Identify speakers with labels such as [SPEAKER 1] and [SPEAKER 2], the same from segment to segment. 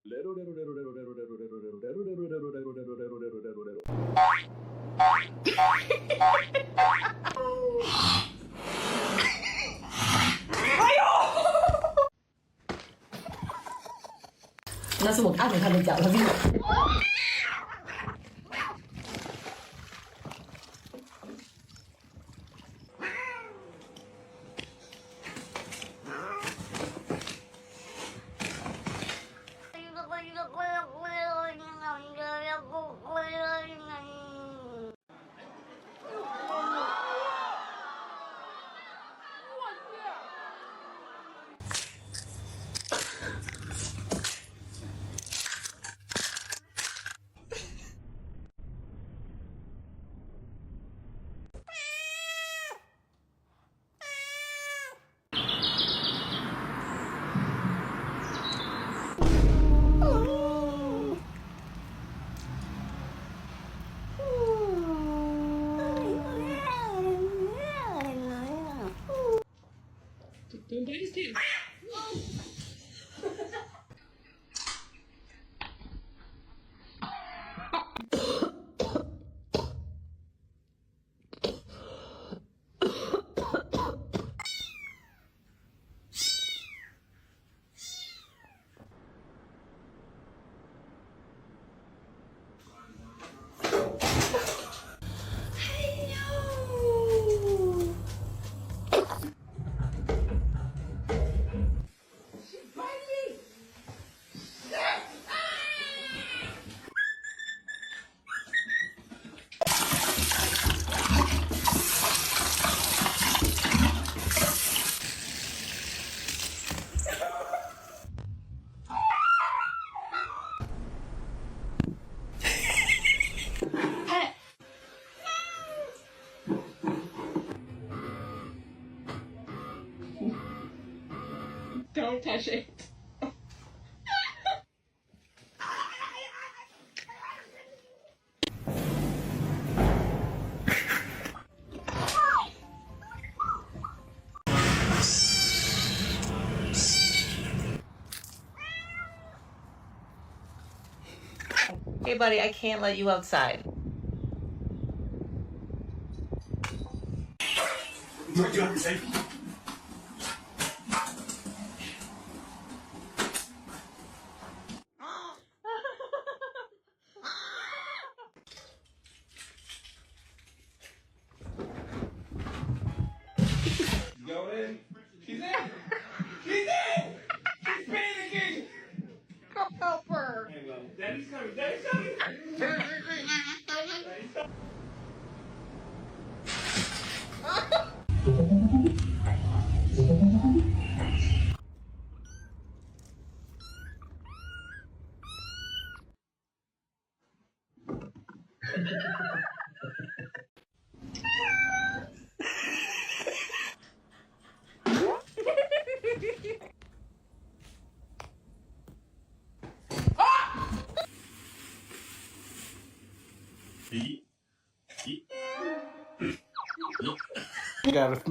[SPEAKER 1] 那是我看着他们讲的。Don't bite his tail. Don't touch it.
[SPEAKER 2] Hey, buddy, I can't let you outside.
[SPEAKER 3] What do you have to say? Go in. She's in. She's in. She's panicking.
[SPEAKER 2] Come help her.
[SPEAKER 3] Hang on. Daddy's coming. Daddy's coming. Daddy's coming.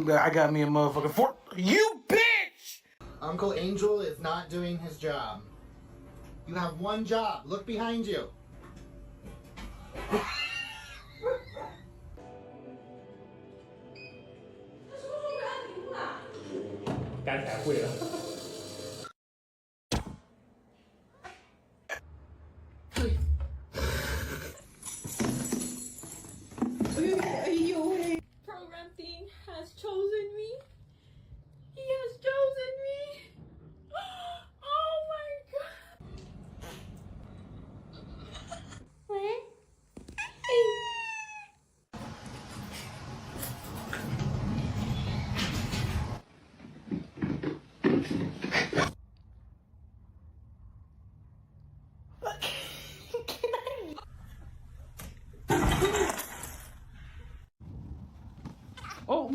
[SPEAKER 4] I got me a motherfucking fork. You bitch!
[SPEAKER 5] Uncle Angel is not doing his job. You have one job. Look behind you.
[SPEAKER 3] 干才会了。
[SPEAKER 6] Program team has chosen me. He has chosen me. Oh my god. What?
[SPEAKER 2] Oh.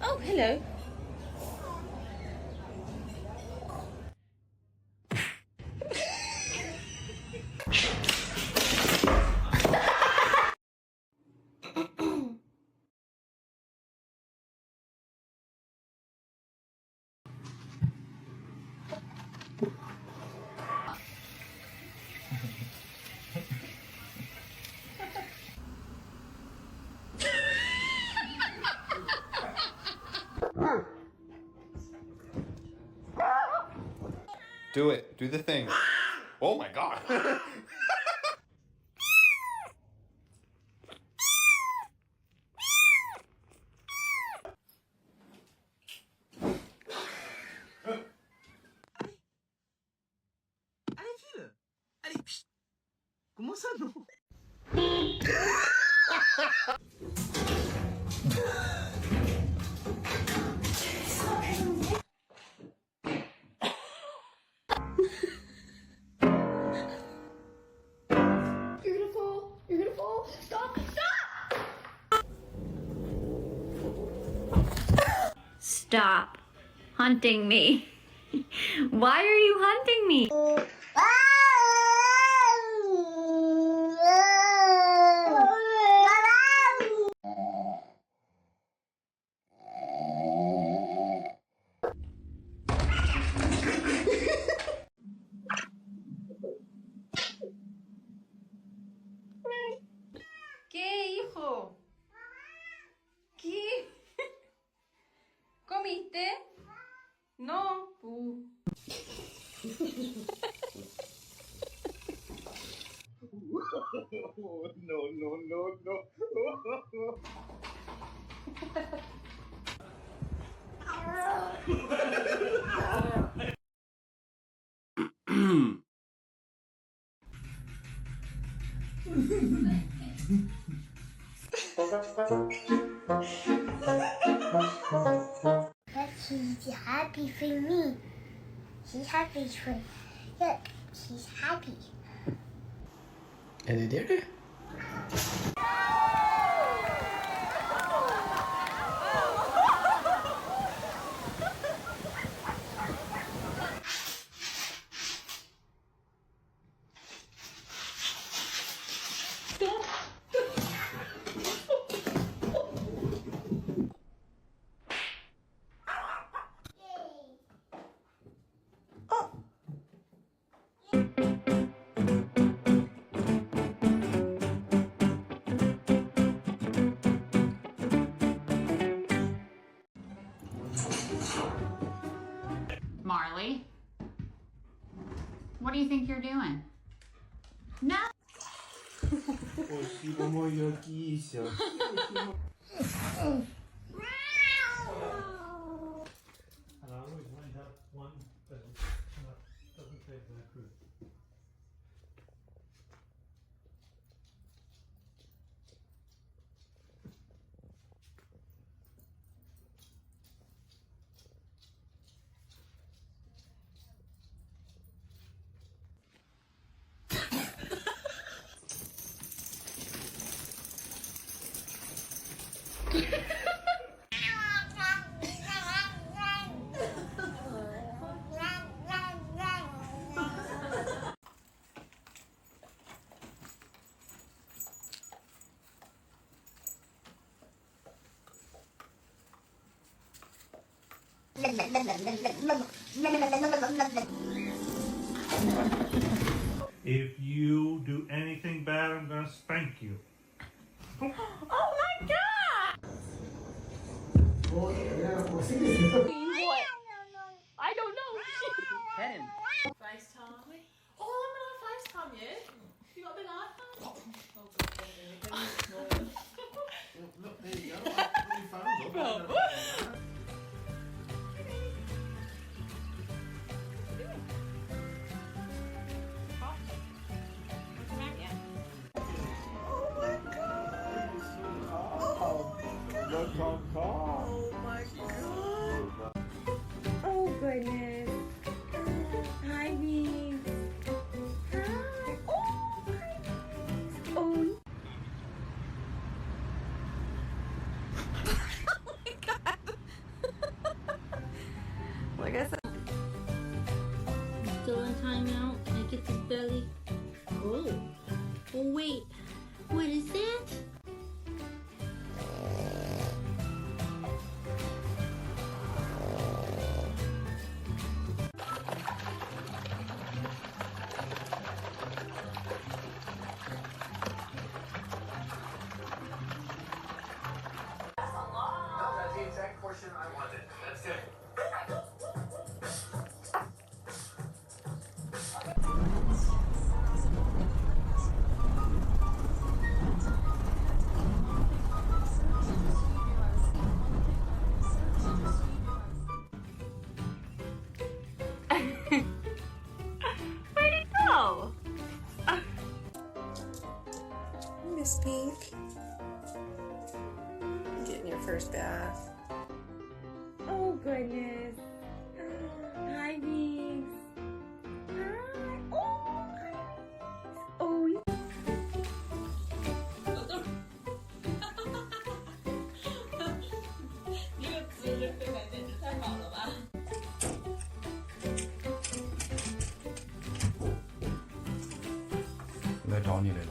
[SPEAKER 2] Oh, hello.
[SPEAKER 7] Do it. Do the thing. Oh my god.
[SPEAKER 4] Allez, file. Allez, psst. Comment ça, non?
[SPEAKER 6] You're gonna fall. You're gonna fall. Stop. Stop. Stop hunting me. Why are you hunting me?
[SPEAKER 8] ¿Qué, hijo? ¿Qué? ¿Comiste? No.
[SPEAKER 9] She's happy for me. She's happy for. Look, she's happy.
[SPEAKER 4] Elle est derrière.
[SPEAKER 8] Marley, what do you think you're doing? No.
[SPEAKER 3] If you do anything bad, I'm gonna spank you.
[SPEAKER 6] Oh my god! What? I don't know.
[SPEAKER 2] Pet him.
[SPEAKER 1] FaceTime. Oh, I'm gonna FaceTime you. You got a big iPhone?
[SPEAKER 4] Look, there you go. Put your phone up.
[SPEAKER 6] Oh goodness. Hi, Beans. Hi. Oh, hi. Oh. Oh my god. Like I said. Still in timeout. I get this belly. Oh. Oh wait. What is that?
[SPEAKER 4] That's the exact portion I wanted. That's good.
[SPEAKER 10] Pink? Getting your first bath.
[SPEAKER 6] Oh goodness. Hi, Beaks. Hi. Oh, hi. Oh, you.
[SPEAKER 1] 你这个姿势对感简直太好了吧！
[SPEAKER 7] 来找你来了。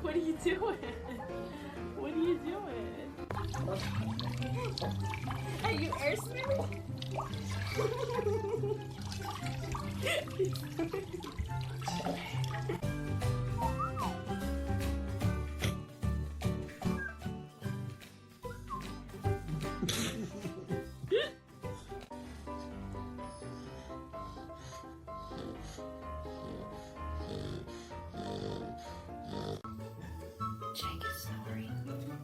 [SPEAKER 1] What are you doing? What are you doing? Are you air swimming?
[SPEAKER 6] Jake is sorry. Look at him.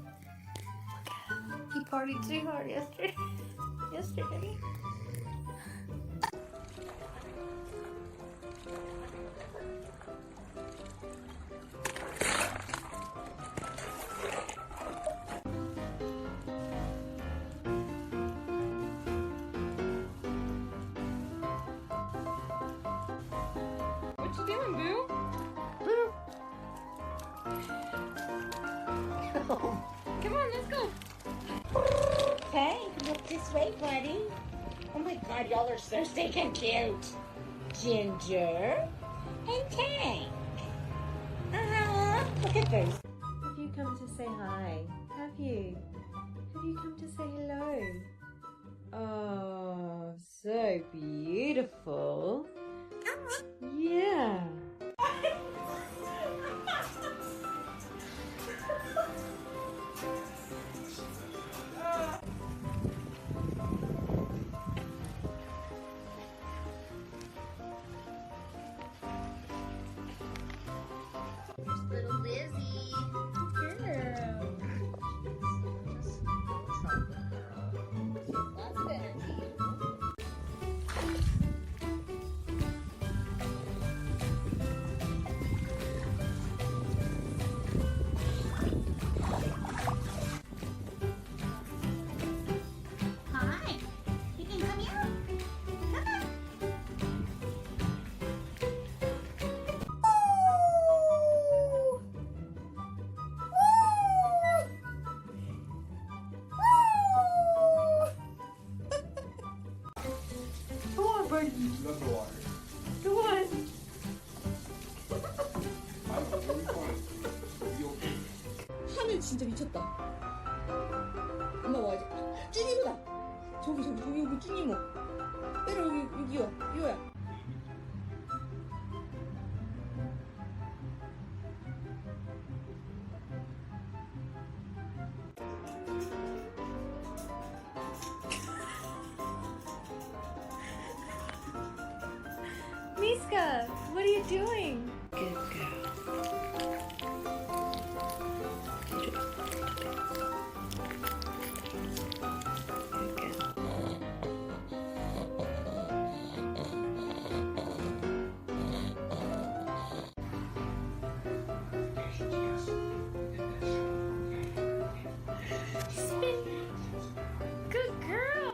[SPEAKER 6] He partied too hard yesterday.
[SPEAKER 1] What you doing, Boo? Come on, let's go.
[SPEAKER 9] Tank, look this way, buddy. Oh my god, y'all are so stinking cute. Ginger and Tank. Look at those.
[SPEAKER 6] Have you come to say hi? Have you? Have you come to say hello? Oh, so beautiful. Yeah.
[SPEAKER 9] Little Lizzie. Girl. Lots of energy.
[SPEAKER 8] Hi. You can come here. Come on.
[SPEAKER 6] Go on, Birdie.
[SPEAKER 7] Love the water.
[SPEAKER 6] Go on.
[SPEAKER 7] I'm really fine. You okay?
[SPEAKER 6] 하늘 진짜 미쳤다. 엄마 와야지. 쭈니모다. 저기 여기 쭈니모. 때려 여기요. 이거야. Miska, what are you doing? Good girl.